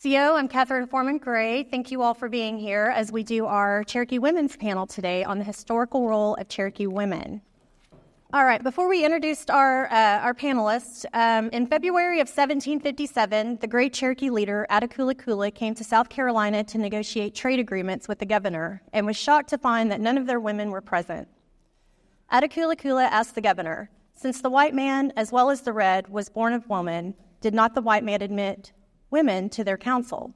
CO, I'm Catherine Foreman Gray. Thank you all for being here as we do our Cherokee Women's panel today on the historical role of Cherokee women. All right, before we introduce our panelists, in February of 1757, the great Cherokee leader, Tahlequah, came to South Carolina to negotiate trade agreements with the governor and was shocked to find that none of their women were present. Tahlequah asked the governor, since the white man, as well as the red, was born of woman, did not the white man admit women to their council?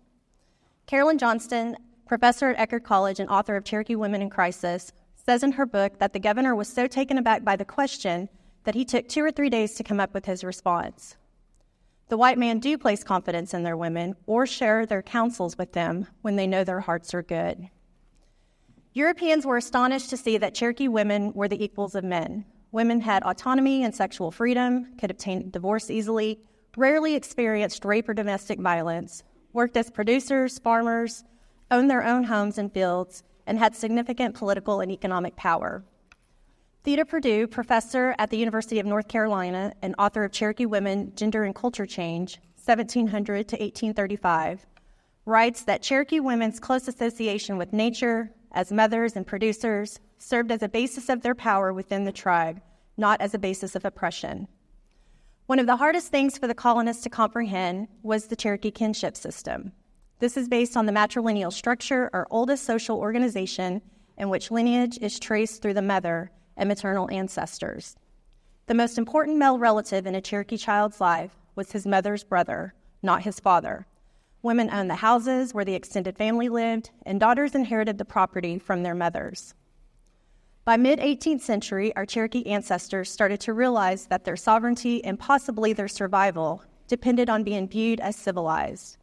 Carolyn Johnston, professor at Eckerd College and author of Cherokee Women in Crisis, says in her book that the governor was so taken aback by the question that he took 2 or 3 days to come up with his response. The white man do place confidence in their women or share their counsels with them when they know their hearts are good. Europeans were astonished to see that Cherokee women were the equals of men. Women had autonomy and sexual freedom, could obtain divorce easily, rarely experienced rape or domestic violence, worked as producers, farmers, owned their own homes and fields, and had significant political and economic power. Theda Perdue, professor at the University of North Carolina and author of Cherokee Women, Gender and Culture Change, 1700 to 1835, writes that Cherokee women's close association with nature as mothers and producers served as a basis of their power within the tribe, not as a basis of oppression. One of the hardest things for the colonists to comprehend was the Cherokee kinship system. This is based on the matrilineal structure, or oldest social organization, in which lineage is traced through the mother and maternal ancestors. The most important male relative in a Cherokee child's life was his mother's brother, not his father. Women owned the houses where the extended family lived, and daughters inherited the property from their mothers. By mid-18th century, our Cherokee ancestors started to realize that their sovereignty and possibly their survival depended on being viewed as civilized.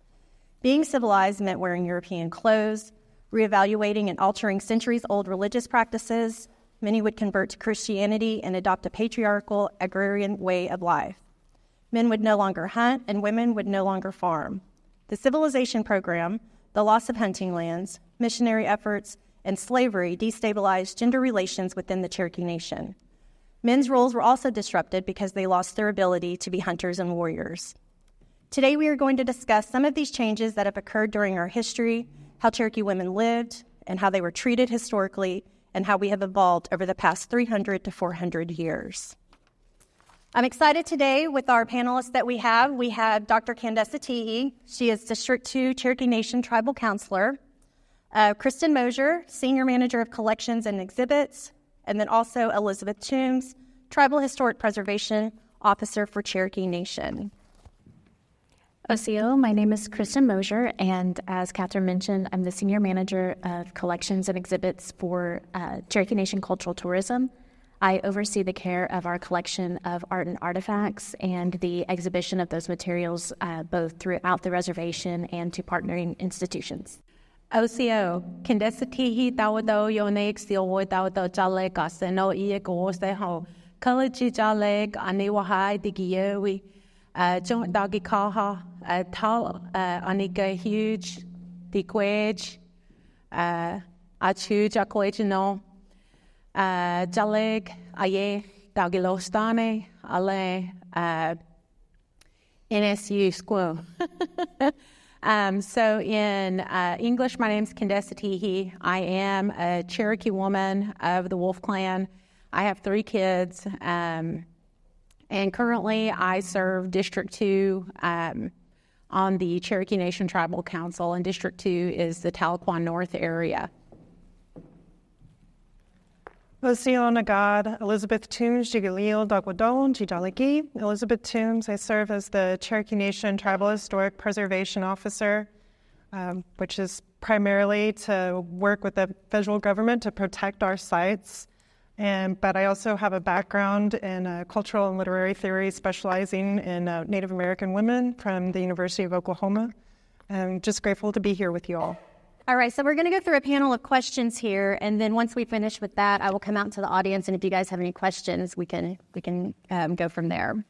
Being civilized meant wearing European clothes, reevaluating and altering centuries-old religious practices. Many would convert to Christianity and adopt a patriarchal, agrarian way of life. Men would no longer hunt, and women would no longer farm. The civilization program, the loss of hunting lands, missionary efforts, and slavery destabilized gender relations within the Cherokee Nation. Men's roles were also disrupted because they lost their ability to be hunters and warriors. Today we are going to discuss some of these changes that have occurred during our history, how Cherokee women lived, and how they were treated historically, and how we have evolved over the past 300 to 400 years. I'm excited today with our panelists that we have. We have Dr. Candessa Tehee. She is District 2 Cherokee Nation Tribal Councilor. Krystan Moser, Senior Manager of Collections and Exhibits, and then also Elizabeth Toombs, Tribal Historic Preservation Officer for Cherokee Nation. OCO, my name is Krystan Moser, and as Catherine mentioned, I'm the Senior Manager of Collections and Exhibits for Cherokee Nation Cultural Tourism. I oversee the care of our collection of art and artifacts and the exhibition of those materials both throughout the reservation and to partnering institutions. OCO, Candessa Tehee, Tawado, Yonex, the Owo, Tawado, Jalek, Aseno, Iego, Seho, College Jalek, Anewahai, Digiowi, Joint Doggy Kaha, Tal, Anika Huge, Diquage, Achu, Jacoegino, Jalek, Aye, Dagilostane, Ale, NSU School. So in English, my name is Candessa Tehee. I am a Cherokee woman of the Wolf Clan. I have 3 kids, and currently I serve District 2 on the Cherokee Nation Tribal Council, and District 2 is the Tahlequah North area. Osio Nagad, Elizabeth Toombs, Jigalil, Dagwadon, Jijalagi. Elizabeth Toombs, I serve as the Cherokee Nation Tribal Historic Preservation Officer, which is primarily to work with the federal government to protect our sites. But I also have a background in cultural and literary theory, specializing in Native American women from the University of Oklahoma. I'm just grateful to be here with you all. All right, so we're going to go through a panel of questions here, and then once we finish with that, I will come out to the audience, and if you guys have any questions, we can go from there.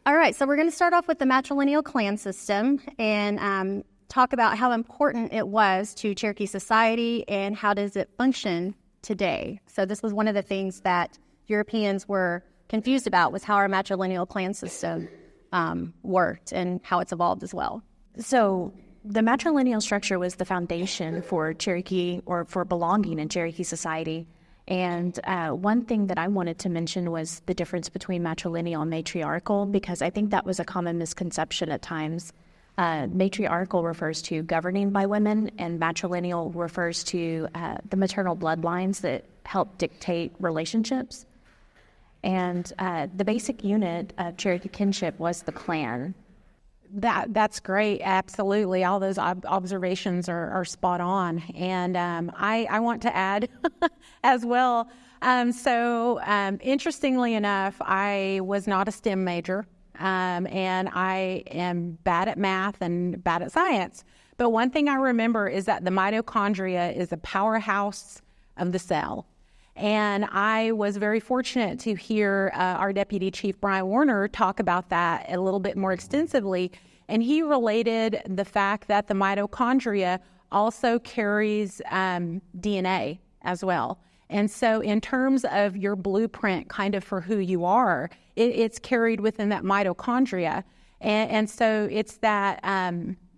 All right, so we're going to start off with the matrilineal clan system and talk about how important it was to Cherokee society and how does it function today. So this was one of the things that Europeans were confused about, was how our matrilineal clan system worked and how it's evolved as well. So the matrilineal structure was the foundation for Cherokee, or for belonging in Cherokee society. And one thing that I wanted to mention was the difference between matrilineal and matriarchal, because I think that was a common misconception at times. Matriarchal refers to governing by women, and matrilineal refers to the maternal bloodlines that help dictate relationships. And the basic unit of Cherokee kinship was the clan. That's great. Absolutely. All those observations are spot on. And I want to add as well. Interestingly enough, I was not a STEM major, and I am bad at math and bad at science. But one thing I remember is that the mitochondria is a powerhouse of the cell. And I was very fortunate to hear our Deputy Chief Brian Warner talk about that a little bit more extensively. And he related the fact that the mitochondria also carries DNA as well. And so in terms of your blueprint kind of for who you are, it's carried within that mitochondria. And so it's that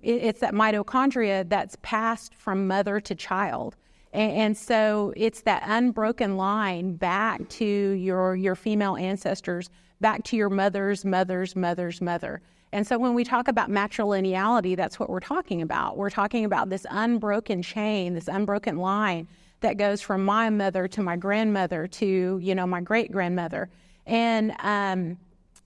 mitochondria that's passed from mother to child. And so it's that unbroken line back to your female ancestors, back to your mother's mother's mother's mother. And so when we talk about matrilineality, that's what we're talking about. We're talking about this unbroken chain, this unbroken line that goes from my mother to my grandmother to, my great-grandmother. And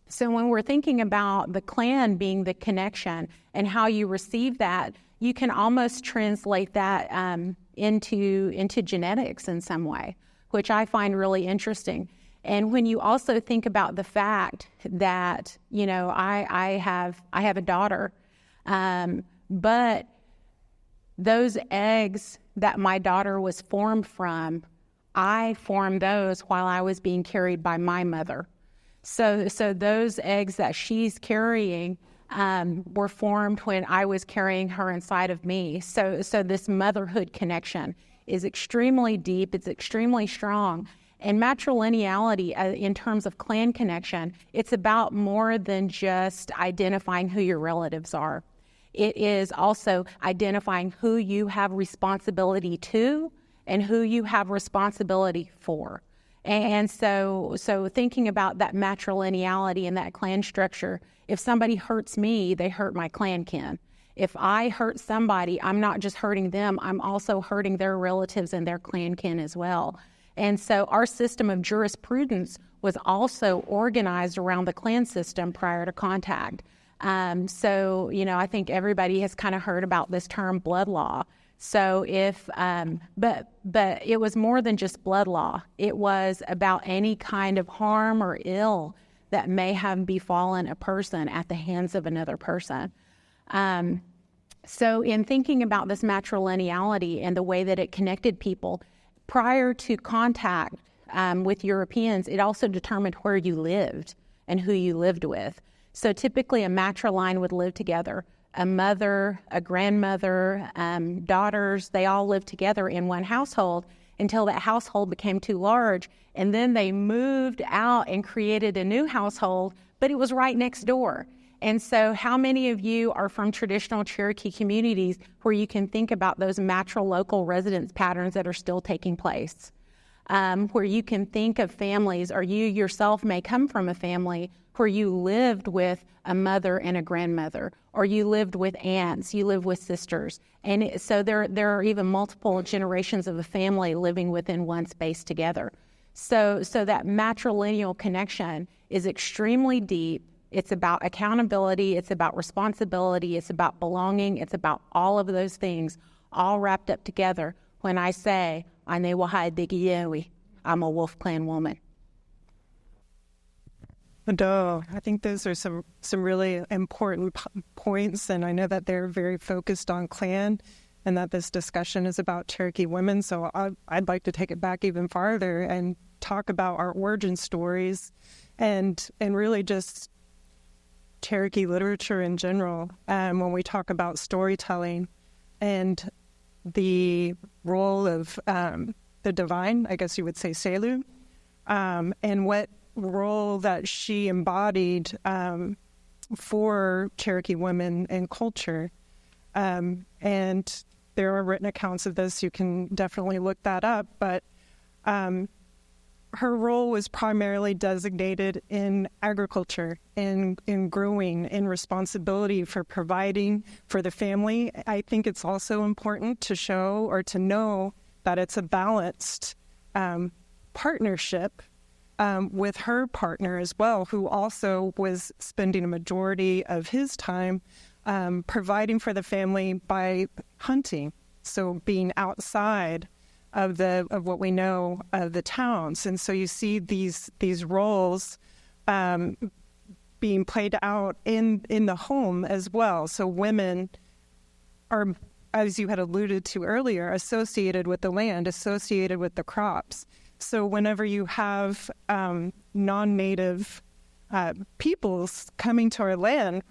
so when we're thinking about the clan being the connection and how you receive that, you can almost translate that into genetics in some way, which I find really interesting. And when you also think about the fact that, I have a daughter, but those eggs that my daughter was formed from, I formed those while I was being carried by my mother. So those eggs that she's carrying were formed when I was carrying her inside of me. So this motherhood connection is extremely deep. It's extremely strong. And matrilineality, in terms of clan connection, it's about more than just identifying who your relatives are. It is also identifying who you have responsibility to and who you have responsibility for. And so thinking about that matrilineality and that clan structure, if somebody hurts me, they hurt my clan kin. If I hurt somebody, I'm not just hurting them, I'm also hurting their relatives and their clan kin as well. And so our system of jurisprudence was also organized around the clan system prior to contact. I think everybody has kind of heard about this term blood law. So but it was more than just blood law. It was about any kind of harm or ill that may have befallen a person at the hands of another person. So in thinking about this matrilineality and the way that it connected people, prior to contact with Europeans, it also determined where you lived and who you lived with. So typically a matriline would live together. A mother, a grandmother, daughters, they all lived together in one household until that household became too large. And then they moved out and created a new household, but it was right next door. And so how many of you are from traditional Cherokee communities where you can think about those matrilocal residence patterns that are still taking place? Where you can think of families, or you yourself may come from a family where you lived with a mother and a grandmother, or you lived with aunts, you live with sisters. And so there are even multiple generations of a family living within one space together. So that matrilineal connection is extremely deep. It's about accountability, it's about responsibility, it's about belonging, it's about all of those things all wrapped up together when I say, I'm a Wolf Clan woman. I think those are some really important points, and I know that they're very focused on clan and that this discussion is about Cherokee women, so I'd like to take it back even farther and talk about our origin stories and really just Cherokee literature in general, when we talk about storytelling and the role of the divine, I guess you would say Selu, and what role that she embodied for Cherokee women and culture. And there are written accounts of this. You can definitely look that up. But her role was primarily designated in agriculture, in growing, in responsibility for providing for the family. I think it's also important to show or to know that it's a balanced partnership with her partner as well, who also was spending a majority of his time providing for the family by hunting, so being outside of what we know of the towns. And so you see these roles being played out in the home as well. So women are, as you had alluded to earlier, associated with the land, associated with the crops. So whenever you have non-native peoples coming to our land,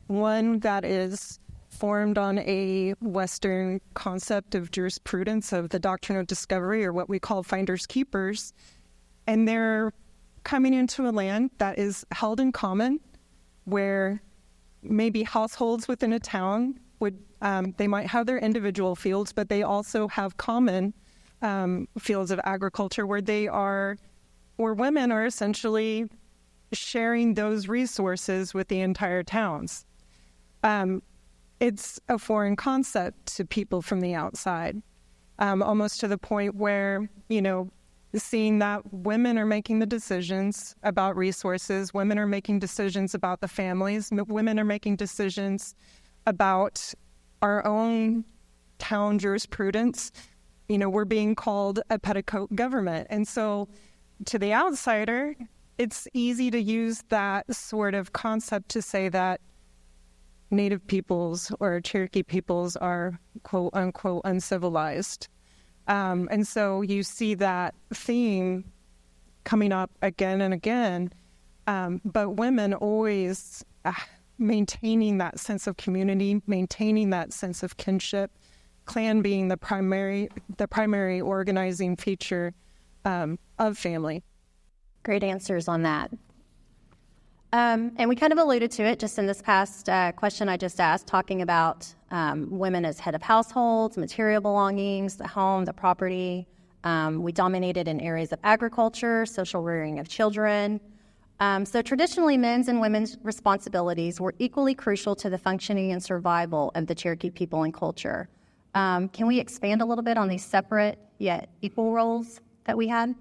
one that is formed on a Western concept of jurisprudence of the doctrine of discovery, or what we call finders keepers, and they're coming into a land that is held in common, where maybe households within a town would they might have their individual fields, but they also have common fields of agriculture where women are essentially sharing those resources with the entire towns. It's a foreign concept to people from the outside, almost to the point where, seeing that women are making the decisions about resources, women are making decisions about the families, women are making decisions about our own town jurisprudence. We're being called a petticoat government. And so to the outsider, it's easy to use that sort of concept to say that Native peoples or Cherokee peoples are quote unquote uncivilized. And so you see that theme coming up again and again. But women always maintaining that sense of community, maintaining that sense of kinship, clan being the primary organizing feature of family. Great answers on that. And we kind of alluded to it just in this past question I just asked, talking about women as head of households, material belongings, the home, the property. We dominated in areas of agriculture, social rearing of children. So traditionally, men's and women's responsibilities were equally crucial to the functioning and survival of the Cherokee people and culture. Can we expand a little bit on these separate yet equal roles that we had?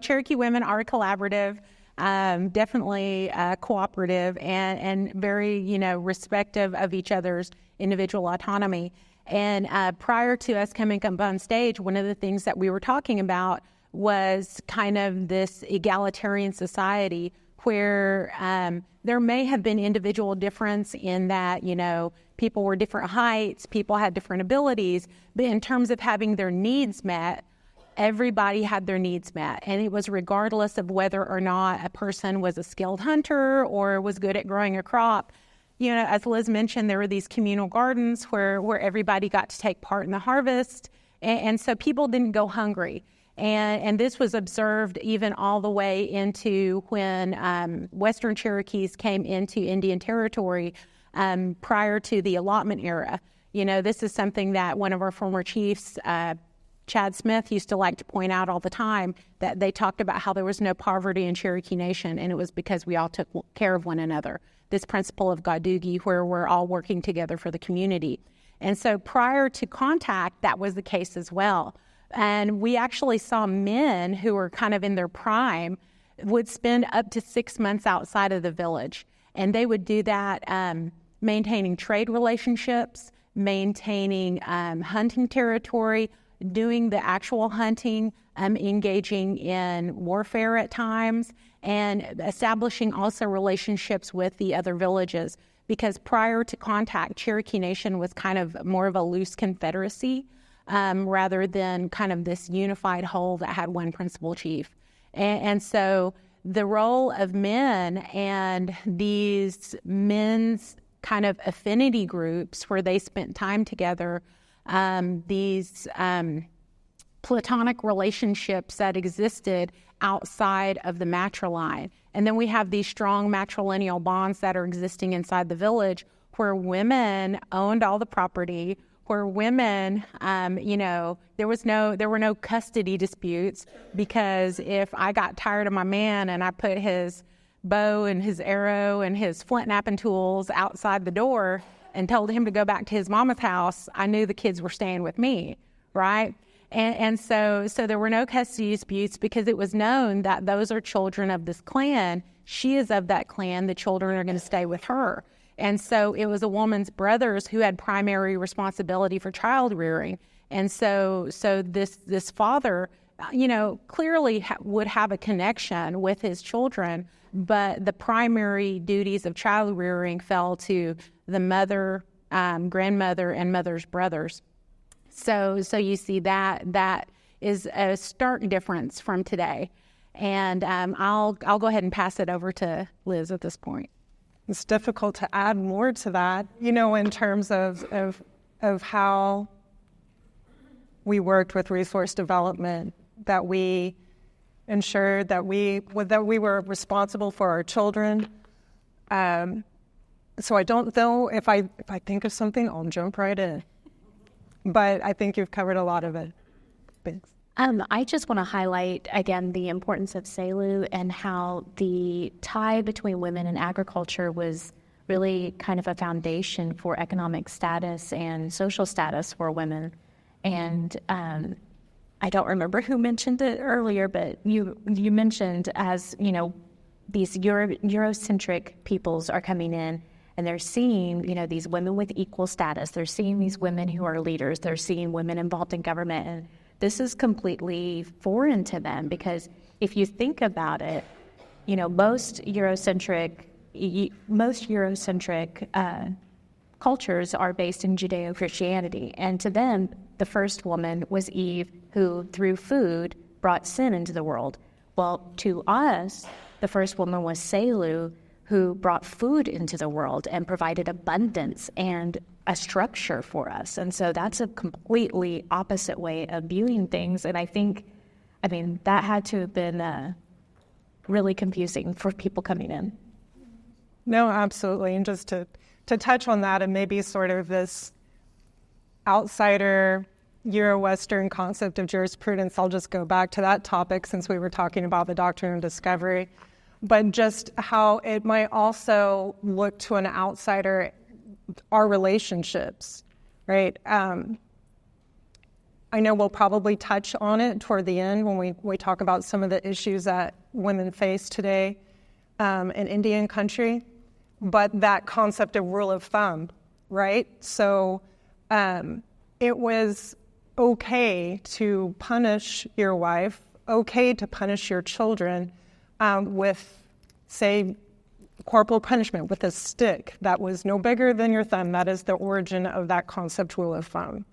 Cherokee women are collaborative. Definitely cooperative and very, respective of each other's individual autonomy. And prior to us coming up on stage, one of the things that we were talking about was kind of this egalitarian society where there may have been individual difference in that, people were different heights, people had different abilities, but in terms of having their needs met, everybody had their needs met, and it was regardless of whether or not a person was a skilled hunter or was good at growing a crop. As Liz mentioned, there were these communal gardens where everybody got to take part in the harvest, and so people didn't go hungry. And this was observed even all the way into when Western Cherokees came into Indian Territory prior to the allotment era. This is something that one of our former chiefs, Chad Smith, used to like to point out all the time, that they talked about how there was no poverty in Cherokee Nation, and it was because we all took care of one another. This principle of Gadugi, where we're all working together for the community. And so prior to contact, that was the case as well. And we actually saw men who were kind of in their prime would spend up to 6 months outside of the village. And they would do that maintaining trade relationships, maintaining hunting territory, doing the actual hunting, engaging in warfare at times, and establishing also relationships with the other villages. Because prior to contact, Cherokee Nation was kind of more of a loose confederacy rather than kind of this unified whole that had one principal chief. And so the role of men and these men's kind of affinity groups where they spent time together, these platonic relationships that existed outside of the matriline. And then we have these strong matrilineal bonds that are existing inside the village where women owned all the property, where women, there were no custody disputes, because if I got tired of my man and I put his bow and his arrow and his flint knapping tools outside the door and told him to go back to his mama's house, I knew the kids were staying with me, right? And so there were no custody disputes, because it was known that those are children of this clan. She is of that clan. The children are going to stay with her. And so it was a woman's brothers who had primary responsibility for child rearing. And so this father, clearly would have a connection with his children, but the primary duties of child rearing fell to the mother, grandmother, and mother's brothers. So you see that is a stark difference from today. And I'll go ahead and pass it over to Liz at this point. It's difficult to add more to that, in terms of how we worked with resource development, that we ensured that we were responsible for our children. So I don't know if I think of something, I'll jump right in. But I think you've covered a lot of it. Thanks. I just want to highlight, again, the importance of SALU and how the tie between women and agriculture was really kind of a foundation for economic status and social status for women. And I don't remember who mentioned it earlier, but you mentioned, as these Eurocentric peoples are coming in, and they're seeing, these women with equal status. They're seeing these women who are leaders. They're seeing women involved in government. And this is completely foreign to them, because if you think about it, most Eurocentric cultures are based in Judeo-Christianity. And to them, the first woman was Eve, who through food brought sin into the world. Well, to us, the first woman was Selu, who brought food into the world and provided abundance and a structure for us. And so that's a completely opposite way of viewing things. And I think, that had to have been really confusing for people coming in. No, absolutely. And just to touch on that, and maybe sort of this outsider Euro-Western concept of jurisprudence, I'll just go back to that topic since we were talking about the doctrine of discovery. But just how it might also look to an outsider, our relationships, right? I know we'll probably touch on it toward the end when we talk about some of the issues that women face today in Indian country, but that concept of rule of thumb, right? So it was okay to punish your wife, okay to punish your children, with, say, corporal punishment with a stick that was no bigger than your thumb. That is the origin of that concept, rule of thumb.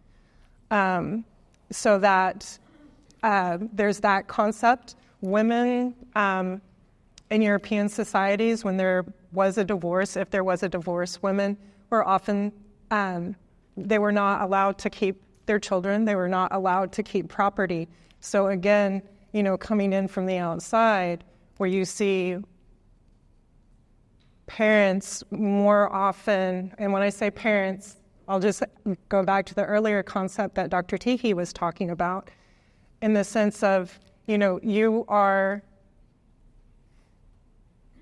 So that there's that concept. Women in European societies, when there was a divorce, if there was a divorce, women were often, they were not allowed to keep their children. They were not allowed to keep property. So again, coming in from the outside, where you see parents more often, and when I say parents, I'll just go back to the earlier concept that Dr. Tehee was talking about, in the sense of, you are,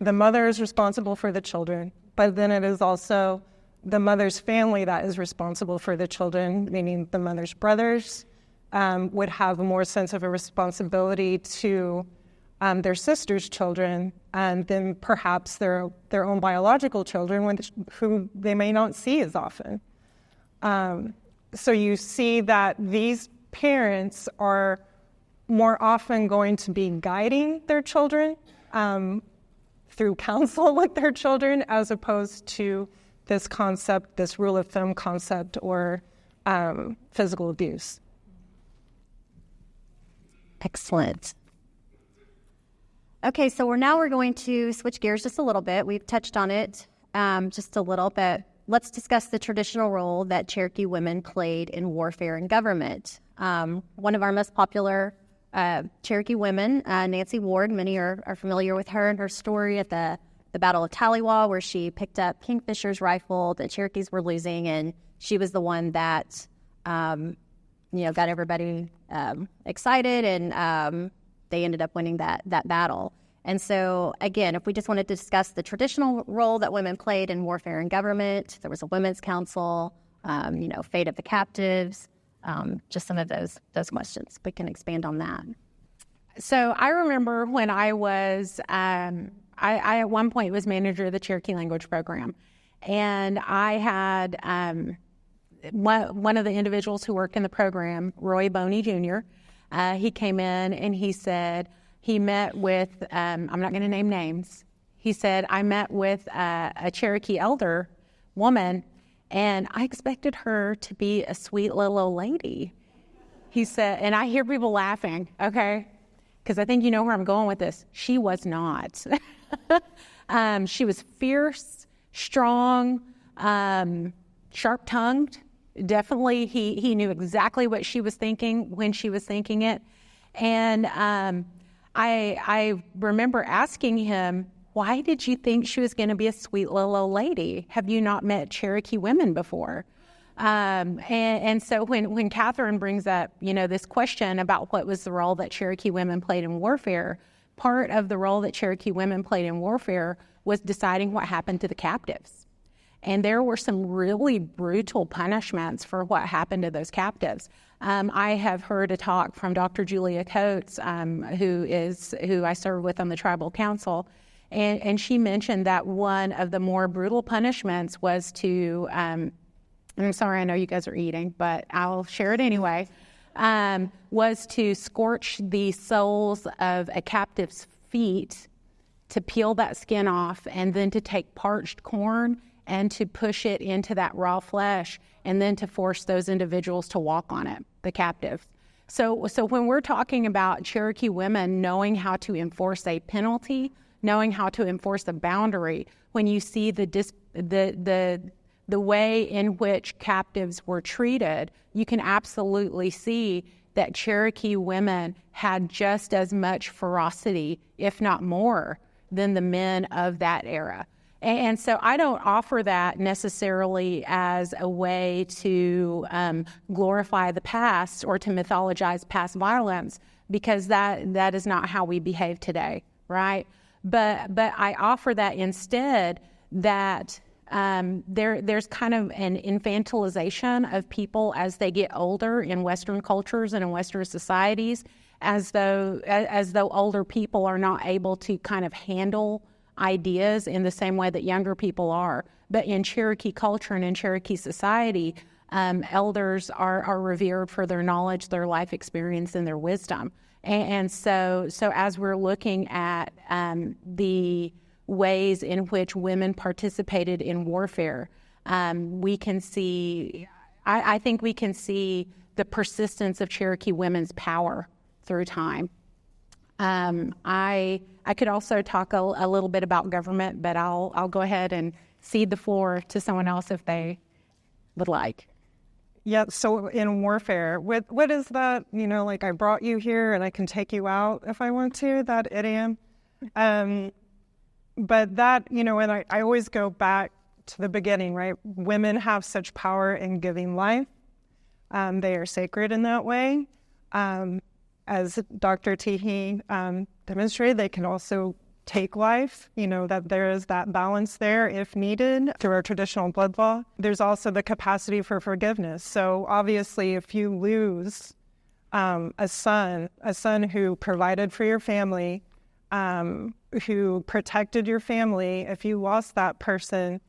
the mother is responsible for the children, but then it is also the mother's family that is responsible for the children, meaning the mother's brothers would have a more sense of a responsibility to their sister's children, and then perhaps their own biological children, who they may not see as often. So you see that these parents are more often going to be guiding their children through counsel with their children, as opposed to this concept, this rule of thumb concept, or physical abuse. Excellent. Okay, so we're going to switch gears just a little bit. We've touched on it just a little bit. Let's discuss the traditional role that Cherokee women played in warfare and government. One of our most popular Cherokee women, Nancy Ward, many are familiar with her and her story at the the Battle of Tahlequah, where she picked up Kingfisher's rifle that Cherokees were losing, and she was the one that, got everybody excited, and they ended up winning that battle. And so, again, if we just wanted to discuss the traditional role that women played in warfare and government, there was a women's council, fate of the captives, just some of those questions. We can expand on that. So I remember when I was, I at one point was manager of the Cherokee language program, and I had one of the individuals who worked in the program, Roy Boney Jr., he came in and he said he met with, I'm not going to name names, he said, I met with a Cherokee elder woman, and I expected her to be a sweet little old lady. He said, and I hear people laughing, okay, because I think you know where I'm going with this. She was not. She was fierce, strong, sharp-tongued. Definitely, he knew exactly what she was thinking when she was thinking it. And I remember asking him, why did you think she was going to be a sweet little old lady? Have you not met Cherokee women before? And so when Catherine brings up, this question about what was the role that Cherokee women played in warfare, part of the role that Cherokee women played in warfare was deciding what happened to the captives. And there were some really brutal punishments for what happened to those captives. I have heard a talk from Dr. Julia Coates, who I serve with on the tribal council, and she mentioned that one of the more brutal punishments was to, and I'm sorry, I know you guys are eating, but I'll share it anyway, was to scorch the soles of a captive's feet, to peel that skin off, and then to take parched corn and to push it into that raw flesh, and then to force those individuals to walk on it, the captives. So when we're talking about Cherokee women knowing how to enforce a penalty, knowing how to enforce a boundary, when you see the way in which captives were treated, you can absolutely see that Cherokee women had just as much ferocity, if not more, than the men of that era. And so I don't offer that necessarily as a way to glorify the past or to mythologize past violence, because that is not how we behave today, right? But I offer that instead that there's kind of an infantilization of people as they get older in Western cultures and in Western societies, as though older people are not able to kind of handle ideas in the same way that younger people are. But in Cherokee culture and in Cherokee society, elders are revered for their knowledge, their life experience, and their wisdom. And so as we're looking at the ways in which women participated in warfare, we can see, I think we can see the persistence of Cherokee women's power through time. I could also talk a little bit about government, but I'll go ahead and cede the floor to someone else if they would like. Yeah, so in warfare, what is that, like I brought you here and I can take you out if I want to, that idiom? But that, and I always go back to the beginning, right? Women have such power in giving life. They are sacred in that way. As Dr. Tehee demonstrated, they can also take life, that there is that balance there if needed through our traditional blood law. There's also the capacity for forgiveness. So obviously, if you lose a son who provided for your family, who protected your family, if you lost that person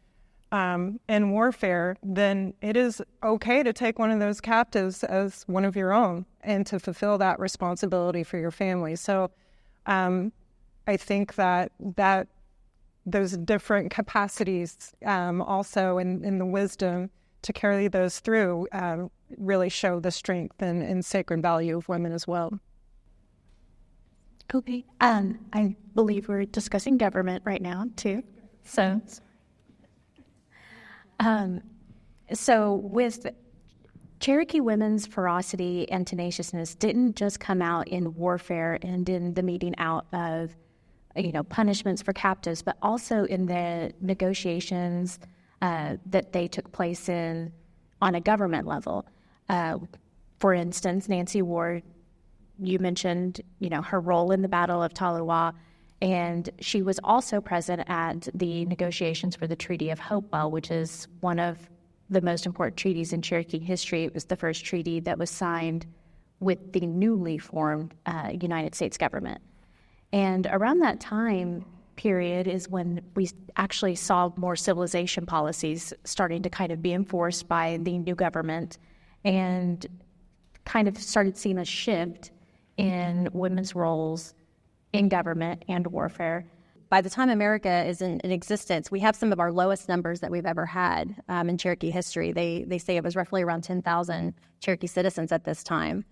in warfare, then it is okay to take one of those captives as one of your own and to fulfill that responsibility for your family. So I think that those different capacities also in the wisdom to carry those through really show the strength and sacred value of women as well. Okay. I believe we're discussing government right now, too. So with Cherokee women's ferocity and tenaciousness didn't just come out in warfare and in the meeting out of punishments for captives, but also in the negotiations that they took place on a government level. For instance, Nancy Ward, you mentioned, her role in the Battle of Tahlequah, and she was also present at the negotiations for the Treaty of Hopewell, which is one of the most important treaties in Cherokee history. It was the first treaty that was signed with the newly formed United States government. And around that time period is when we actually saw more civilization policies starting to kind of be enforced by the new government, and kind of started seeing a shift in women's roles in government and warfare. By the time America is in existence, we have some of our lowest numbers that we've ever had in Cherokee history. They say it was roughly around 10,000 Cherokee citizens at this time.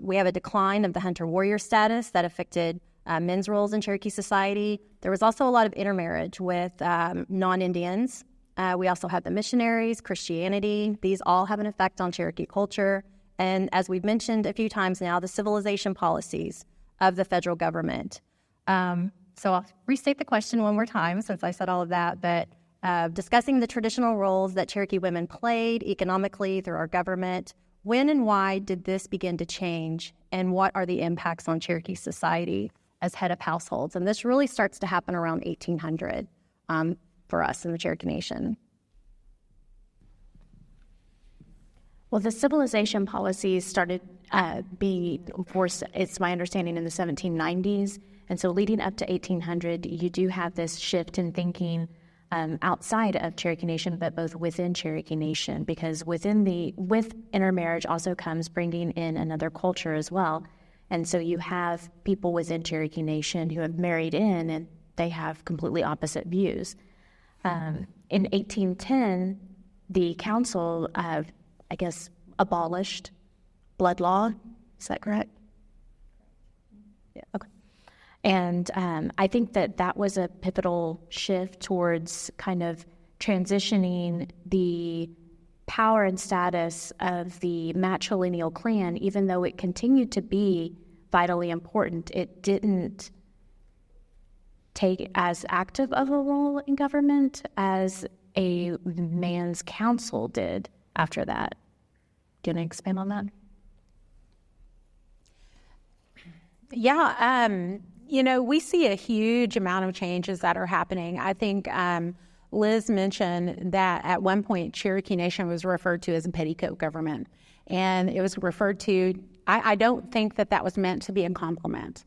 We have a decline of the hunter-warrior status that affected men's roles in Cherokee society. There was also a lot of intermarriage with non-Indians. We also have the missionaries, Christianity. These all have an effect on Cherokee culture. And as we've mentioned a few times now, the civilization policies of the federal government. So I'll restate the question one more time since I said all of that, but discussing the traditional roles that Cherokee women played economically through our government. When and why did this begin to change, and what are the impacts on Cherokee society as head of households? And this really starts to happen around 1800 for us in the Cherokee Nation. Well, the civilization policies started being enforced, it's my understanding, in the 1790s. And so leading up to 1800, you do have this shift in thinking outside of Cherokee Nation, but both within Cherokee Nation, because with intermarriage also comes bringing in another culture as well. And so you have people within Cherokee Nation who have married in, and they have completely opposite views. In 1810, the council, abolished blood law. Is that correct? Yeah. Okay. And I think that was a pivotal shift towards kind of transitioning the power and status of the matrilineal clan. Even though it continued to be vitally important, it didn't take as active of a role in government as a man's council did after that. Do you want to expand on that? Yeah, we see a huge amount of changes that are happening. I think Liz mentioned that at one point Cherokee Nation was referred to as a petticoat government. And it was referred to, I don't think that was meant to be a compliment.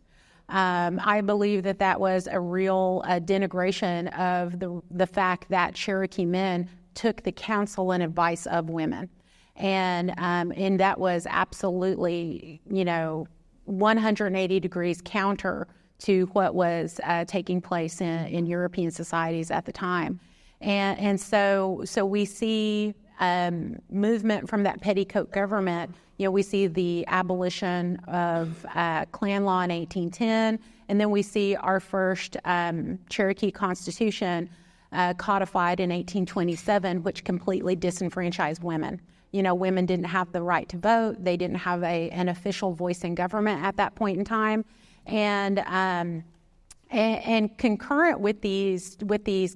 I believe that was a real denigration of the fact that Cherokee men took the counsel and advice of women. And that was absolutely, 180 degrees counter to what was taking place in European societies at the time. And so we see movement from that petticoat government. We see the abolition of Klan law in 1810, and then we see our first Cherokee Constitution codified in 1827, which completely disenfranchised women. Women didn't have the right to vote. They didn't have an official voice in government at that point in time. And concurrent with these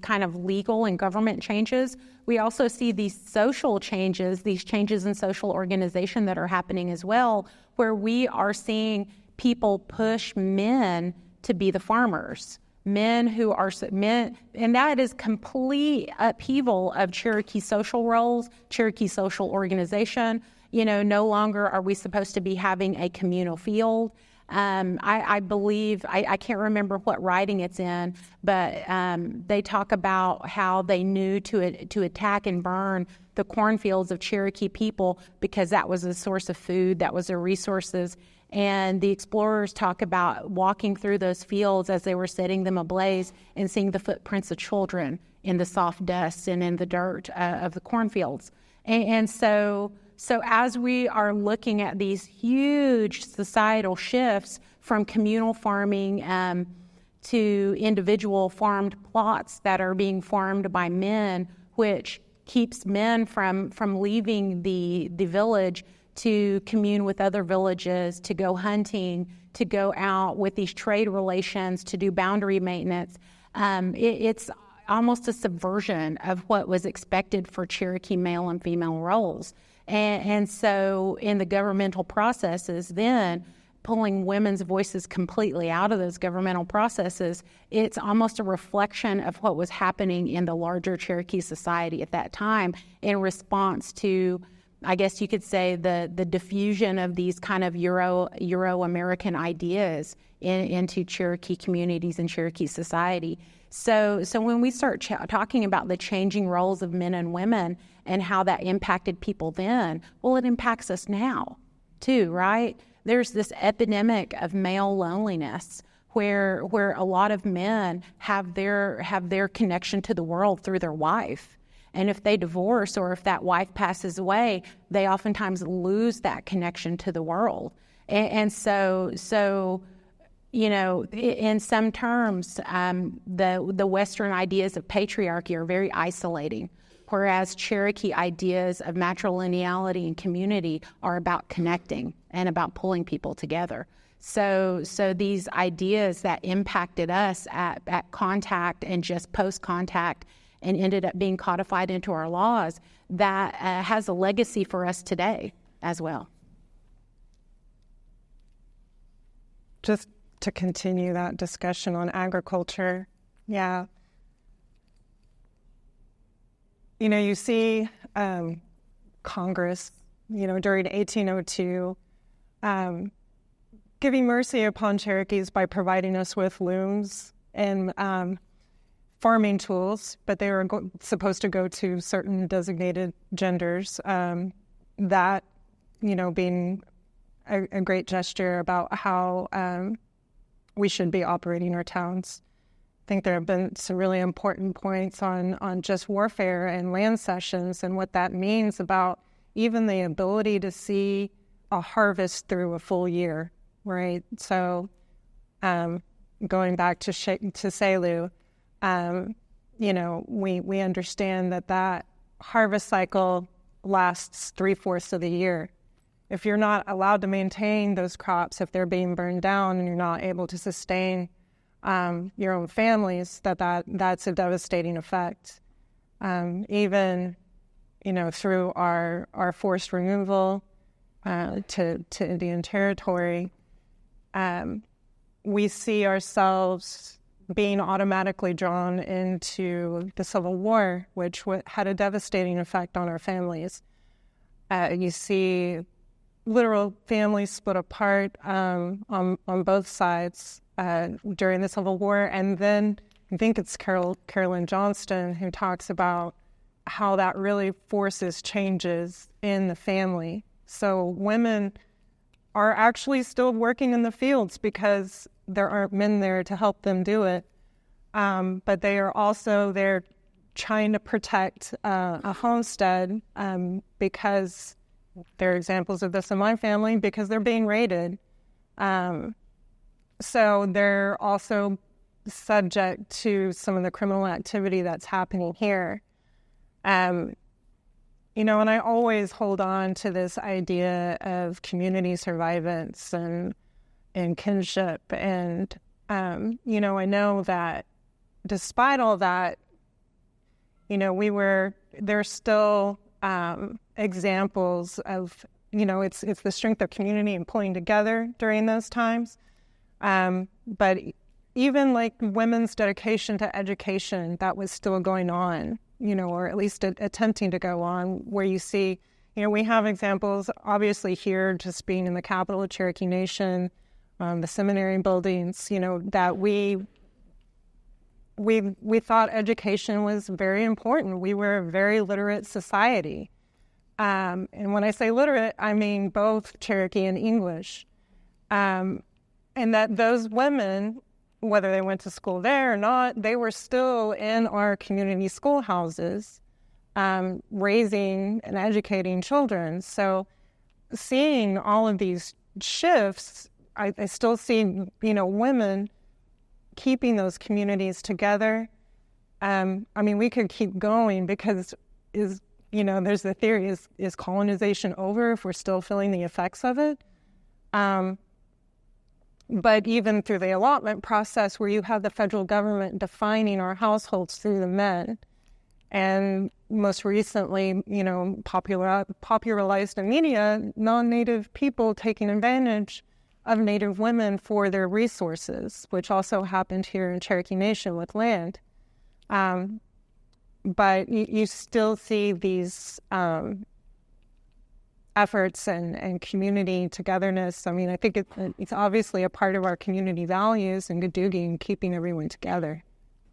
kind of legal and government changes, we also see these social changes, these changes in social organization that are happening as well, where we are seeing people push men to be the farmers. Men, and that is complete upheaval of Cherokee social roles, Cherokee social organization. No longer are we supposed to be having a communal field. I believe, I can't remember what writing it's in, but they talk about how they knew to attack and burn the cornfields of Cherokee people because that was a source of food, that was their resources. And the explorers talk about walking through those fields as they were setting them ablaze and seeing the footprints of children in the soft dust and in the dirt of the cornfields. And so as we are looking at these huge societal shifts from communal farming to individual farmed plots that are being farmed by men, which keeps men from leaving the village to commune with other villages, to go hunting, to go out with these trade relations, to do boundary maintenance. It's almost a subversion of what was expected for Cherokee male and female roles. And so in the governmental processes then, pulling women's voices completely out of those governmental processes, it's almost a reflection of what was happening in the larger Cherokee society at that time in response to, I guess you could say, the diffusion of these kind of Euro-American ideas into Cherokee communities and Cherokee society. So when we start talking about the changing roles of men and women and how that impacted people then, well, it impacts us now too, right? There's this epidemic of male loneliness where a lot of men have their connection to the world through their wife. And if they divorce or if that wife passes away, they oftentimes lose that connection to the world. And so you know, in some terms, the Western ideas of patriarchy are very isolating, whereas Cherokee ideas of matrilineality and community are about connecting and about pulling people together. So these ideas that impacted us at contact and just post-contact and ended up being codified into our laws, that has a legacy for us today as well. Just to continue that discussion on agriculture, yeah. You know, you see Congress, you know, during 1802, giving mercy upon Cherokees by providing us with looms and farming tools, but they were supposed to go to certain designated genders. That, you know, being a great gesture about how we should be operating our towns. I think there have been some really important points on just warfare and land cessions and what that means about even the ability to see a harvest through a full year, right? So going back to Selu, you know, we understand that harvest cycle lasts 3/4 of the year. If you're not allowed to maintain those crops, if they're being burned down and you're not able to sustain your own families, that's a devastating effect. Even, you know, through our forced removal to Indian Territory, we see ourselves being automatically drawn into the Civil War, which had a devastating effect on our families. You see literal families split apart on both sides during the Civil War. And then I think it's Carolyn Johnston who talks about how that really forces changes in the family. So women are actually still working in the fields because there aren't men there to help them do it. But they are also there trying to protect a homestead because there are examples of this in my family, because they're being raided. So they're also subject to some of the criminal activity that's happening here. You know, and I always hold on to this idea of community survivance and kinship. And, you know, I know that despite all that, you know, there's still examples of, you know, it's the strength of community and pulling together during those times. But even like women's dedication to education, that was still going on, you know, or at least attempting to go on, where you see, you know, we have examples, obviously here, just being in the capital of Cherokee Nation, the seminary buildings, you know, that we thought education was very important. We were a very literate society. And when I say literate, I mean both Cherokee and English. And that those women, whether they went to school there or not, they were still in our community schoolhouses, raising and educating children. So seeing all of these shifts, I still see, you know, women keeping those communities together. I mean, we could keep going because you know, there's the theory, is colonization over if we're still feeling the effects of it? But even through the allotment process, where you have the federal government defining our households through the men, and most recently, popularized in media, non-Native people taking advantage of Native women for their resources, which also happened here in Cherokee Nation with land. But you still see these efforts and community togetherness. I mean, I think it's obviously a part of our community values and good duty and keeping everyone together.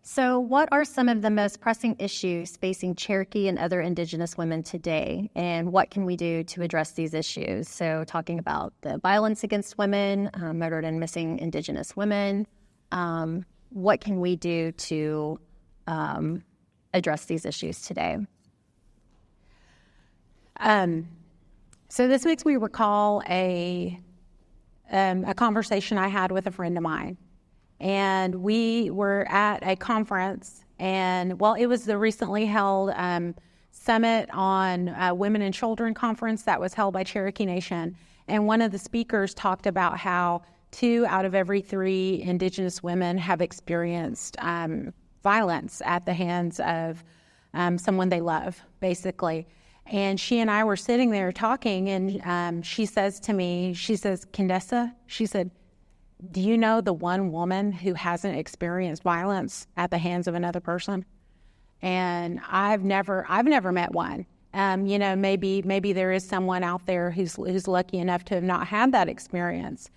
So what are some of the most pressing issues facing Cherokee and other Indigenous women today, and what can we do to address these issues? So talking about the violence against women, murdered and missing Indigenous women, what can we do to address these issues today? So this makes me recall a conversation I had with a friend of mine. And we were at a conference, and it was the recently held Summit on Women and Children conference that was held by Cherokee Nation. And one of the speakers talked about how 2 out of every 3 Indigenous women have experienced violence at the hands of someone they love, basically. And she and I were sitting there talking, and she says to me, Candessa, she said, do you know the one woman who hasn't experienced violence at the hands of another person? And I've never met one. Maybe there is someone out there who's lucky enough to have not had that experience.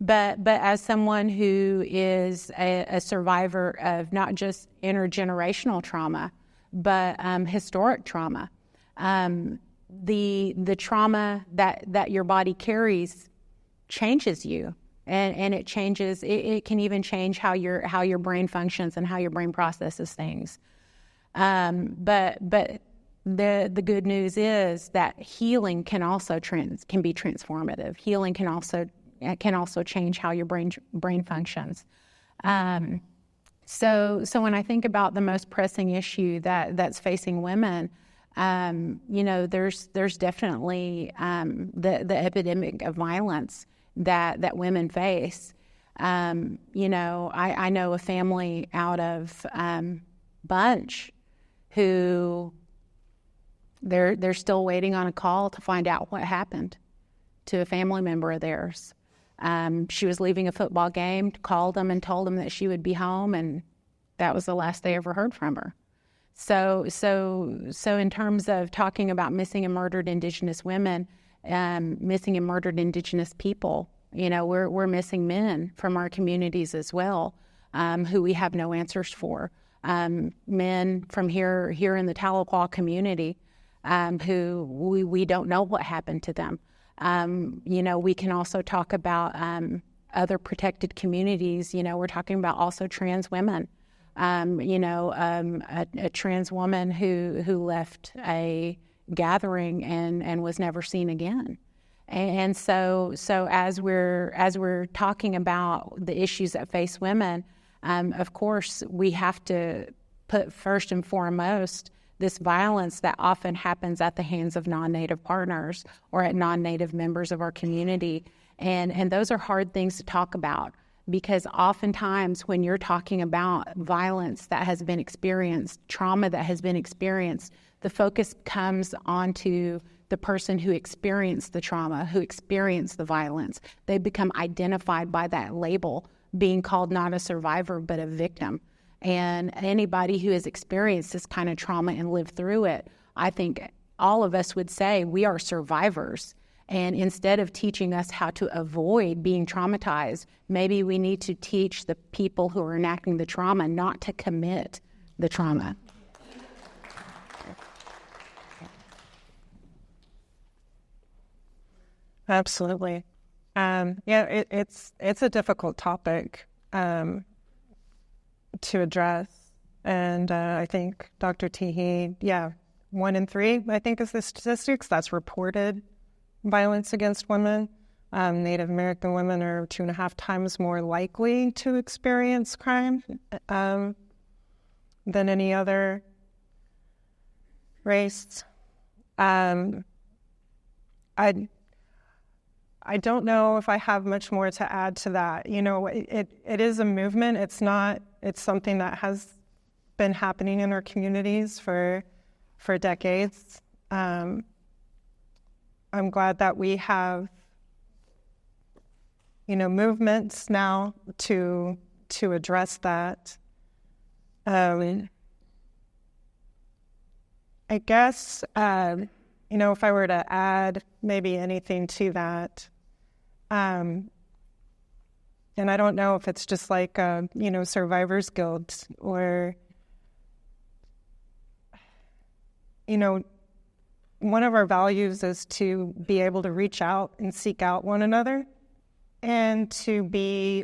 But as someone who is a survivor of not just intergenerational trauma, but historic trauma, the trauma that your body carries changes you. And it changes. It can even change how your brain functions and how your brain processes things. But the good news is that healing can also be transformative. Healing can also change how your brain functions. So when I think about the most pressing issue that's facing women, there's definitely the epidemic of violence that women face. I know a family out of Bunch who they're still waiting on a call to find out what happened to a family member of theirs. She was leaving a football game, called them and told them that she would be home, and that was the last they ever heard from her. So in terms of talking about missing and murdered Indigenous women, missing and murdered Indigenous people, we're missing men from our communities as well, who we have no answers for. Men from here in the Tahlequah community, who we don't know what happened to them. We can also talk about other protected communities. We're talking about also trans women. A trans woman who left a gathering and was never seen again. And so as we're talking about the issues that face women, of course we have to put first and foremost this violence that often happens at the hands of non-Native partners or at non-Native members of our community. And those are hard things to talk about, because oftentimes when you're talking about violence that has been experienced, trauma that has been experienced, the focus comes onto the person who experienced the trauma, who experienced the violence. They become identified by that label, being called not a survivor, but a victim. And anybody who has experienced this kind of trauma and lived through it, I think all of us would say we are survivors. And instead of teaching us how to avoid being traumatized, maybe we need to teach the people who are enacting the trauma not to commit the trauma. Absolutely. It's a difficult topic to address. And I think Dr. Tehee, 1 in 3, I think, is the statistics that's reported violence against women. Native American women are 2.5 times more likely to experience crime than any other race. I don't know if I have much more to add to that. You know, it is a movement. It's something that has been happening in our communities for decades. I'm glad that we have, you know, movements now to address that. I guess, you know, if I were to add maybe anything to that, and I don't know if it's just like, you know, Survivors Guild or, you know, one of our values is to be able to reach out and seek out one another, and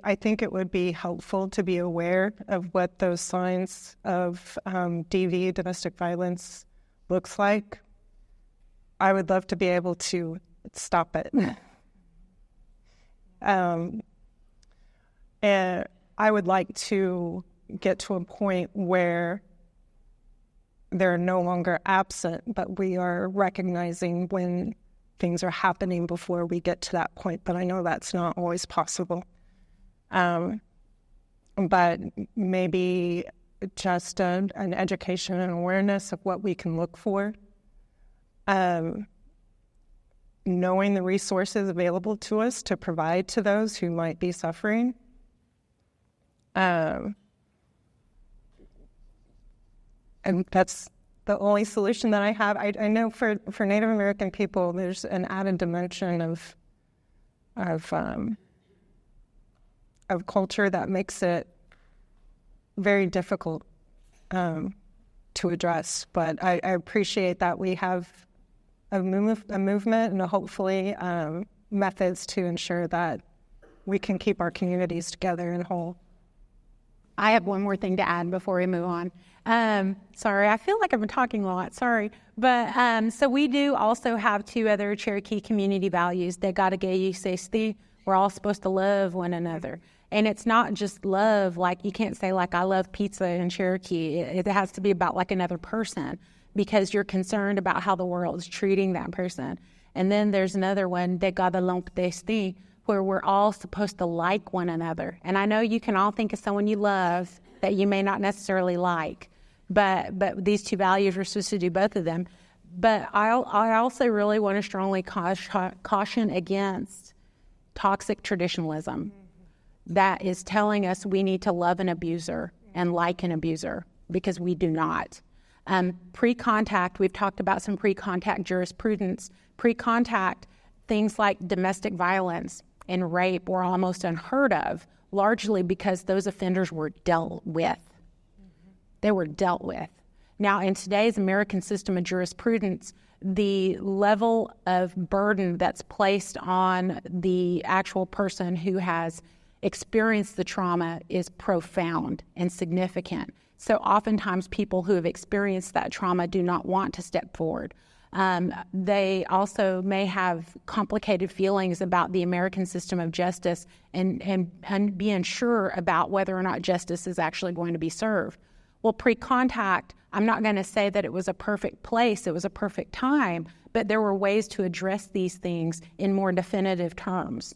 I think it would be helpful to be aware of what those signs of DV, domestic violence, looks like. I would love to be able to stop it. And I would like to get to a point where they're no longer absent, but we are recognizing when things are happening before we get to that point. But I know that's not always possible. But maybe just an education and awareness of what we can look for. Knowing the resources available to us to provide to those who might be suffering. And that's the only solution that I have. I know for Native American people, there's an added dimension of culture that makes it very difficult to address. But I appreciate that we have a movement and hopefully methods to ensure that we can keep our communities together and whole. I have one more thing to add before we move on. Sorry, I feel like I've been talking a lot. Sorry. But so we do also have 2 other Cherokee community values. We're all supposed to love one another. And it's not just love, like you can't say like I love pizza in Cherokee. It has to be about like another person because you're concerned about how the world is treating that person. And then there's another one, where we're all supposed to like one another. And I know you can all think of someone you love that you may not necessarily like, but these 2 values, we're supposed to do both of them. But I also really want to strongly caution against toxic traditionalism that is telling us we need to love an abuser and like an abuser, because we do not. Pre-contact, we've talked about some pre-contact jurisprudence. Pre-contact, things like domestic violence and rape were almost unheard of, largely because those offenders were dealt with. They were dealt with. Now, in today's American system of jurisprudence, the level of burden that's placed on the actual person who has experienced the trauma is profound and significant. So oftentimes people who have experienced that trauma do not want to step forward. They also may have complicated feelings about the American system of justice and be unsure about whether or not justice is actually going to be served. Well, pre-contact, I'm not going to say that it was a perfect place, it was a perfect time, but there were ways to address these things in more definitive terms.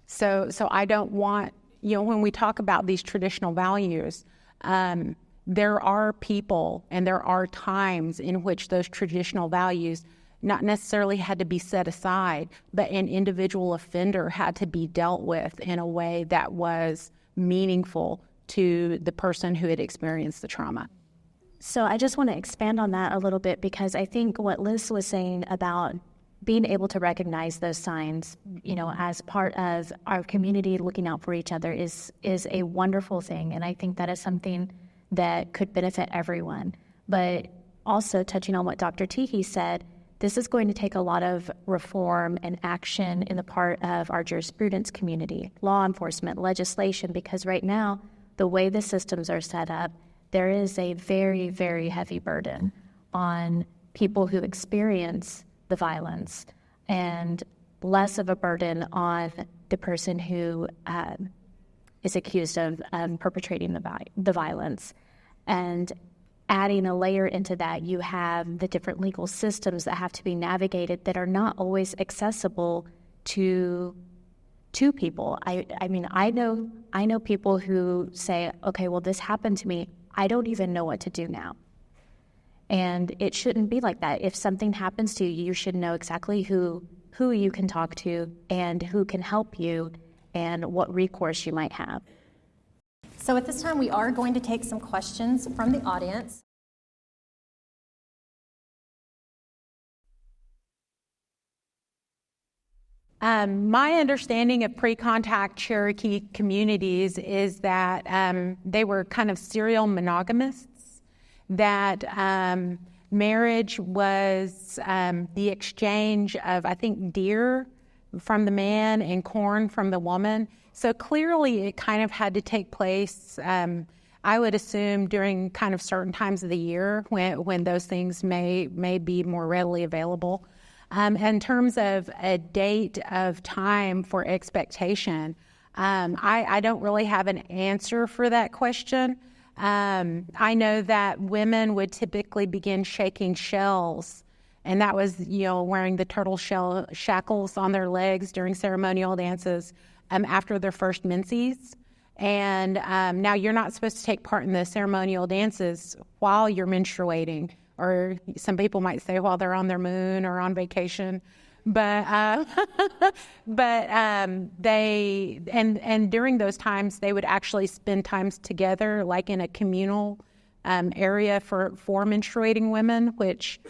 So I don't want, when we talk about these traditional values, there are people and there are times in which those traditional values not necessarily had to be set aside, but an individual offender had to be dealt with in a way that was meaningful to the person who had experienced the trauma. So I just want to expand on that a little bit, because I think what Liz was saying about being able to recognize those signs, as part of our community looking out for each other is a wonderful thing. And I think that is something that could benefit everyone. But also touching on what Dr. Tehee said, this is going to take a lot of reform and action in the part of our jurisprudence community, law enforcement, legislation, because right now, the way the systems are set up, there is a very, very heavy burden on people who experience the violence and less of a burden on the person who is accused of perpetrating the violence. And adding a layer into that, you have the different legal systems that have to be navigated that are not always accessible to people. I mean, I know people who say, okay, well, this happened to me. I don't even know what to do now. And it shouldn't be like that. If something happens to you, you should know exactly who you can talk to and who can help you and what recourse you might have. So at this time, we are going to take some questions from the audience. My understanding of pre-contact Cherokee communities is that they were kind of serial monogamists, that marriage was the exchange of, I think, deer from the man and corn from the woman. So clearly it kind of had to take place, I would assume, during kind of certain times of the year when those things may be more readily available. In terms of a date of time for expectation, I don't really have an answer for that question. I know that women would typically begin shaking shells, and that was, wearing the turtle shell shackles on their legs during ceremonial dances after their first menses. And now you're not supposed to take part in the ceremonial dances while you're menstruating, or some people might say while they're on their moon or on vacation. But they during those times they would actually spend times together, like in a communal area for menstruating women, which,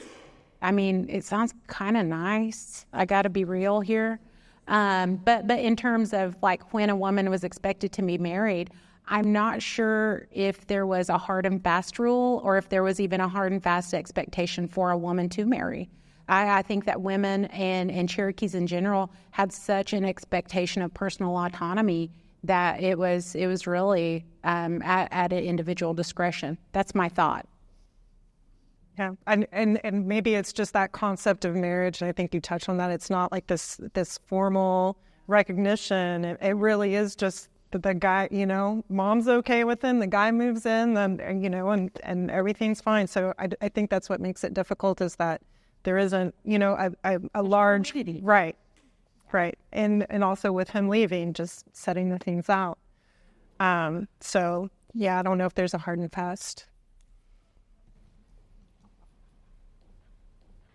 I mean, it sounds kind of nice. I got to be real here. But in terms of like when a woman was expected to be married, I'm not sure if there was a hard and fast rule or if there was even a hard and fast expectation for a woman to marry. I think that women and Cherokees in general had such an expectation of personal autonomy that it was really at an individual discretion. That's my thought. Yeah, and maybe it's just that concept of marriage, and I think you touched on that. It's not like this formal recognition. It really is just the guy, mom's okay with him, the guy moves in, and everything's fine. So I think that's what makes it difficult, is that there isn't, a large, right. And also with him leaving, just setting the things out. So yeah, I don't know if there's a hard and fast.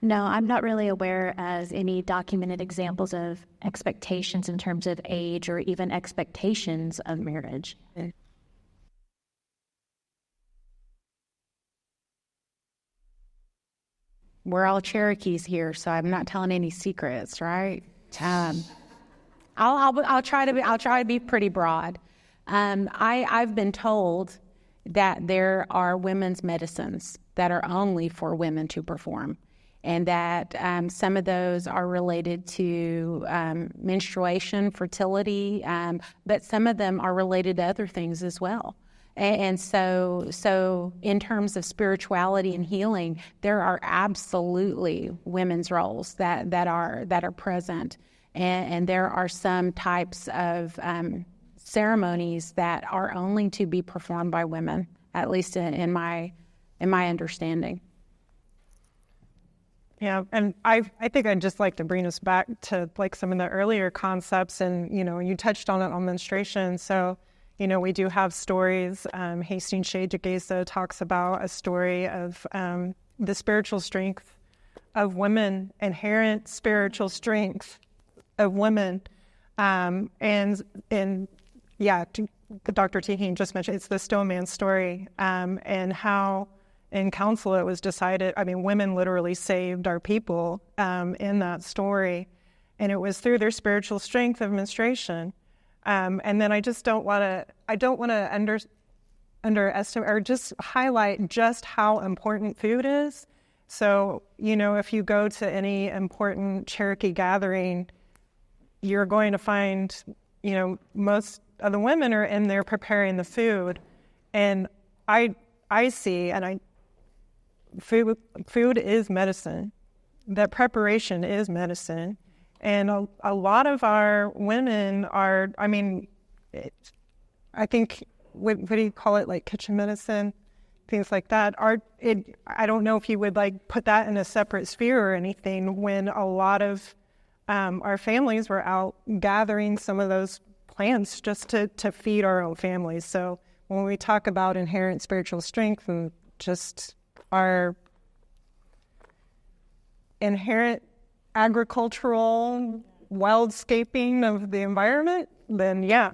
No, I'm not really aware as any documented examples of expectations in terms of age or even expectations of marriage. We're all Cherokees here, so I'm not telling any secrets, right? I'll try to be pretty broad. I've been told that there are women's medicines that are only for women to perform, and that some of those are related to menstruation, fertility, but some of them are related to other things as well. And so in terms of spirituality and healing, there are absolutely women's roles that are present, and there are some types of ceremonies that are only to be performed by women, at least in my understanding. Yeah, and I think I'd just like to bring us back to like some of the earlier concepts, and you touched on it on menstruation. So we do have stories. Hastings Shade Jagesa talks about a story of the spiritual strength of women, inherent spiritual strength of women, and Dr. Tehee just mentioned, it's the Stoneman story, and how in council it was decided, women literally saved our people in that story, and it was through their spiritual strength of menstruation. And then I don't want to underestimate or just highlight just how important food is. So, if you go to any important Cherokee gathering, you're going to find, most of the women are in there preparing the food. And I see, food is medicine. That preparation is medicine. And a lot of our women are, I think, what do you call it, like kitchen medicine? things like that. I don't know if you would like put that in a separate sphere or anything when a lot of our families were out gathering some of those plants just to feed our own families. So when we talk about inherent spiritual strength and just our inherent agricultural wildscaping of the environment, then yeah.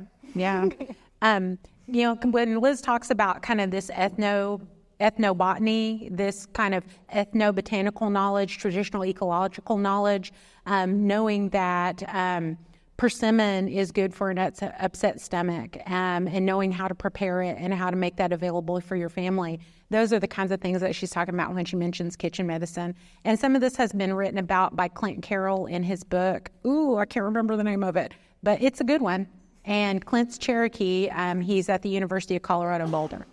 When Liz talks about kind of this ethnobotany, this kind of ethnobotanical knowledge, traditional ecological knowledge, knowing that persimmon is good for an upset stomach, and knowing how to prepare it and how to make that available for your family. Those are the kinds of things that she's talking about when she mentions kitchen medicine. And some of this has been written about by Clint Carroll in his book. I can't remember the name of it, but it's a good one. And Clint's Cherokee, he's at the University of Colorado Boulder.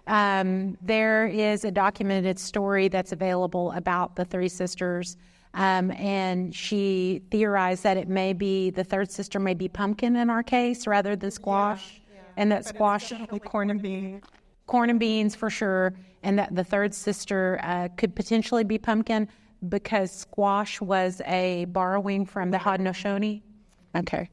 There is a documented story that's available about the three sisters, and she theorized that the third sister may be pumpkin in our case rather than squash, and that squash, corn and beans. Corn and beans for sure, and that the third sister could potentially be pumpkin because squash was a borrowing from the Haudenosaunee. Okay.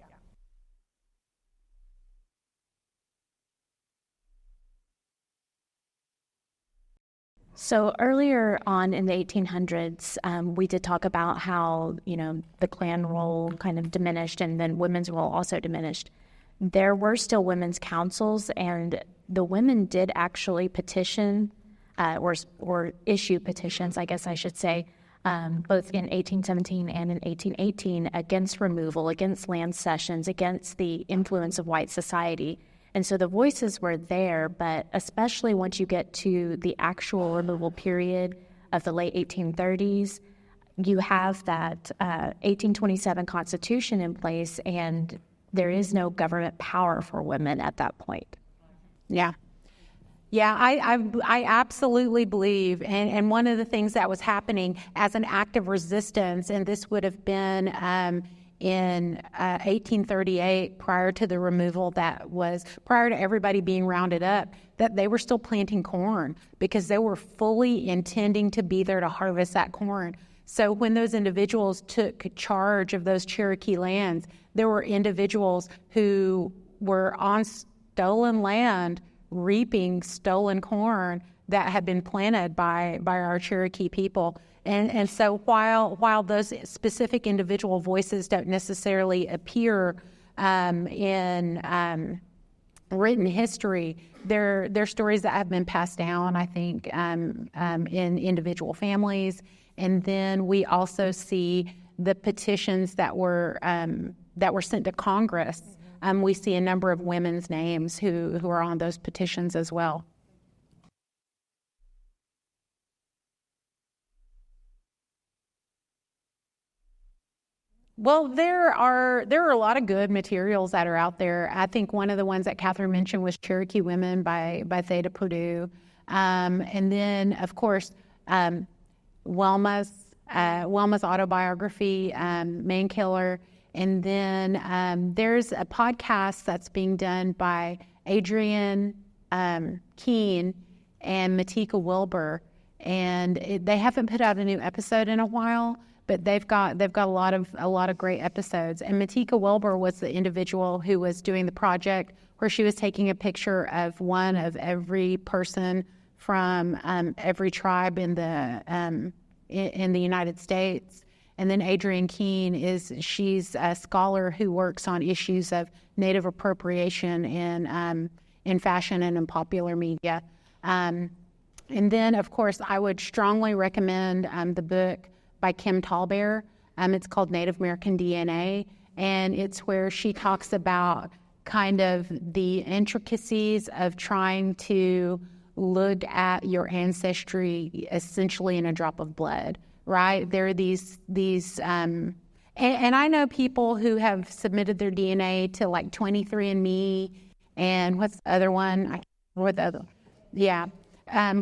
So earlier on in the 1800s, we did talk about how, the clan role kind of diminished and then women's role also diminished. There were still women's councils, and the women did actually petition or issue petitions, I guess I should say, both in 1817 and in 1818 against removal, against land cessions, against the influence of white society. And so the voices were there, but especially once you get to the actual removal period of the late 1830s, you have that 1827 Constitution in place, and there is no government power for women at that point. Yeah, I absolutely believe, and one of the things that was happening as an act of resistance, and this would have been in 1838, prior to the removal, prior to everybody being rounded up, that they were still planting corn because they were fully intending to be there to harvest that corn. So when those individuals took charge of those Cherokee lands, there were individuals who were on stolen land reaping stolen corn that had been planted by our Cherokee people. And so while those specific individual voices don't necessarily appear in written history, they're stories that have been passed down, I think, in individual families. And then we also see the petitions that were sent to Congress. We see a number of women's names who are on those petitions as well. Well, there are a lot of good materials that are out there. I think one of the ones that Catherine mentioned was Cherokee Women by Theda Purdue. And then, of course, Wilma's autobiography, Man Killer. And then there's a podcast that's being done by Adrienne Keene and Matika Wilbur. And they haven't put out a new episode in a while, but they've got a lot of great episodes. And Matika Wilbur was the individual who was doing the project where she was taking a picture of one of every person from every tribe in the United States. And then Adrienne Keene she's a scholar who works on issues of Native appropriation in fashion and in popular media. And then, of course, I would strongly recommend the book by Kim Tallbear. It's called Native American DNA, and it's where she talks about kind of the intricacies of trying to look at your ancestry essentially in a drop of blood, right? There are these and I know people who have submitted their DNA to like 23andMe and what's the other one? I can't remember what the other, yeah,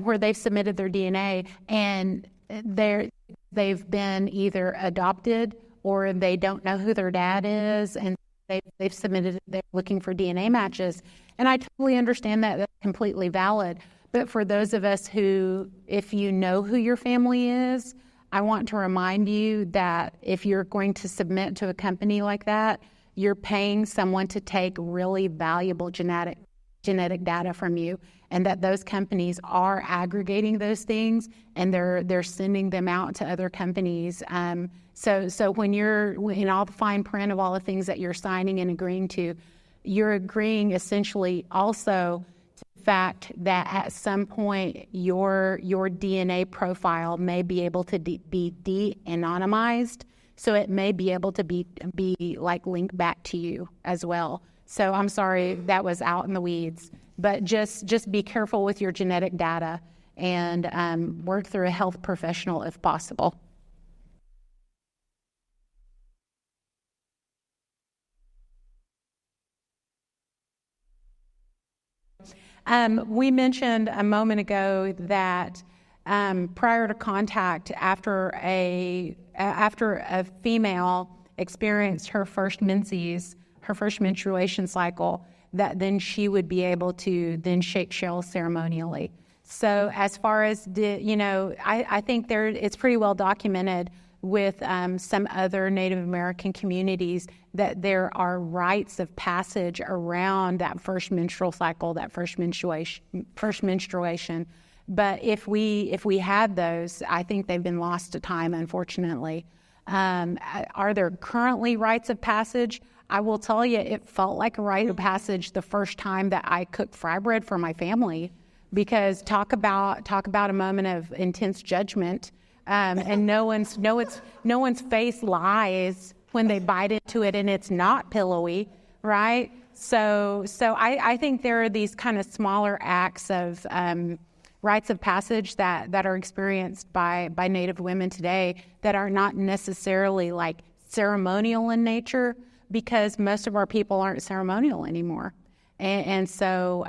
where they've submitted their DNA and they've been either adopted or they don't know who their dad is, and they've submitted, they're looking for DNA matches. And I totally understand that. That's completely valid. But for those of us who, if you know who your family is, I want to remind you that if you're going to submit to a company like that, you're paying someone to take really valuable genetic data from you, and that those companies are aggregating those things and they're sending them out to other companies. So when you're in all the fine print of all the things that you're signing and agreeing to, you're agreeing essentially also to the fact that at some point your DNA profile may be able to be de-anonymized, so it may be able to be like linked back to you as well. So I'm sorry that was out in the weeds, but just be careful with your genetic data and work through a health professional if possible. We mentioned a moment ago that prior to contact, after a female experienced her first menses, her first menstruation cycle, that then she would be able to then shake shells ceremonially. So as far as I think it's pretty well documented with some other Native American communities that there are rites of passage around that first menstrual cycle, that first menstruation. But if we had those, I think they've been lost to time, unfortunately. Are there currently rites of passage? I will tell you, it felt like a rite of passage the first time that I cooked fry bread for my family, because talk about a moment of intense judgment, and no one's face lies when they bite into it and it's not pillowy, right? So I think there are these kind of smaller acts of rites of passage that are experienced by Native women today that are not necessarily like ceremonial in nature, because most of our people aren't ceremonial anymore. And so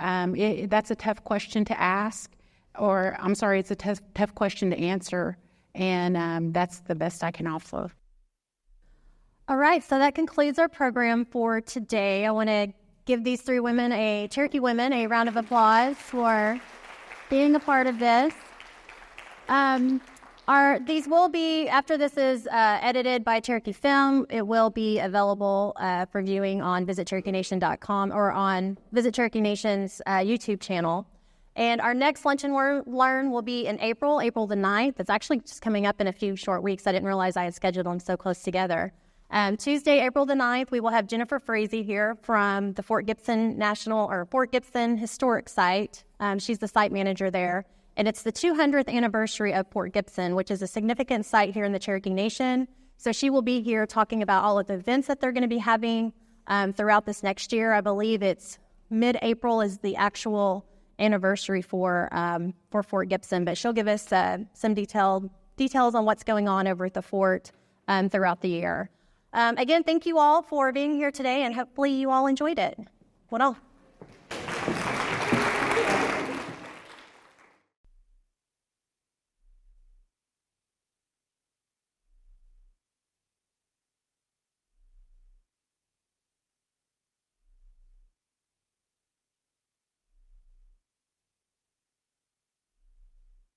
that's a tough question to ask, or I'm sorry, it's a tough question to answer. And that's the best I can offer. All right, so that concludes our program for today. I want to give these three women, Cherokee women, a round of applause for being a part of this. These will be, after this is edited by Cherokee Film, it will be available for viewing on visitcherokenation.com or on Visit Cherokee Nation's YouTube channel. And our next Lunch and Learn will be in April the 9th. It's actually just coming up in a few short weeks. I didn't realize I had scheduled them so close together. Tuesday, April the 9th, we will have Jennifer Frazee here from the Fort Gibson Historic Site. She's the site manager there. And it's the 200th anniversary of Fort Gibson, which is a significant site here in the Cherokee Nation. So she will be here talking about all of the events that they're going to be having throughout this next year. I believe it's mid-April is the actual anniversary for Fort Gibson, but she'll give us some details on what's going on over at the fort throughout the year. Again, thank you all for being here today, and hopefully you all enjoyed it. What else?